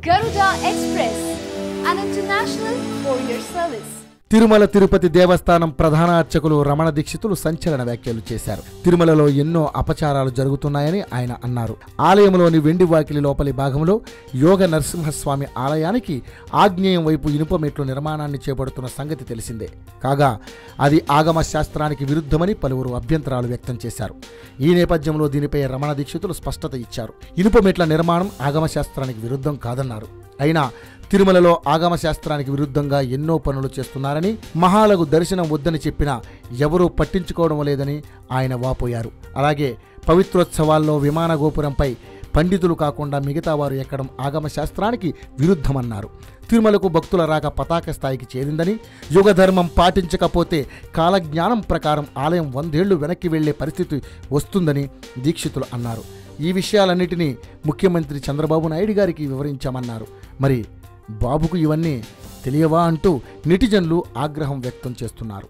Garuda Express, an international courier service. Tirumala Tirupati దేవస్థానం ప్రధాన అర్చకులు రమణ దీక్షితులు సంచలన వ్యాఖ్యలు చేశారు. తిరుమలలో ఎన్నో అపచారాలు జరుగుతున్నాయని ఆయన అన్నారు. ఆలయంలోని వెండి వాకిలి లోపలి భాగంలో యోగ నరసింహస్వామి ఆలయానికి ఆగ్నేయం వైపు ఇనుప మెట్లు నిర్మాణాన్ని చేపడుతున్న సంగతి తెలిసిందే. కాగా అది ఆగమ శాస్త్రానికి విరుద్ధమని పలువురు అభ్యంతరాలు వ్యక్తం చేశారు. ఈ నేపథ్యంలో దీనిపై రమణ దీక్షితులు స్పష్టత ఇచ్చారు. ఇనుప మెట్ల నిర్మాణం ఆగమ శాస్త్రానికి విరుద్ధం కాదన్నారు. అయినా తిరుమలలో ఆగమ శాస్త్రానికి విరుద్ధంగా ఎన్నో పనులు చేస్తున్నారని, మహాలకు దర్శనం వద్దని చెప్పినా ఎవరూ పట్టించుకోవడం లేదని ఆయన వాపోయారు. అలాగే పవిత్రోత్సవాల్లో విమాన గోపురంపై పండితులు కాకుండా మిగతా వారు ఎక్కడం ఆగమ శాస్త్రానికి విరుద్ధమన్నారు. తిరుమలకు భక్తుల రాక పతాక స్థాయికి చేరిందని, యుగధర్మం పాటించకపోతే కాలజ్ఞానం ప్రకారం ఆలయం 100 ఏళ్లు వెనక్కి వెళ్లే పరిస్థితి వస్తుందని దీక్షితులు అన్నారు. ఈ విషయాలన్నిటినీ ముఖ్యమంత్రి చంద్రబాబు నాయుడు గారికి వివరించామన్నారు. మరి బాబుకు ఇవన్నీ తెలియవా అంటూ నెటిజన్లు ఆగ్రహం వ్యక్తం చేస్తున్నారు.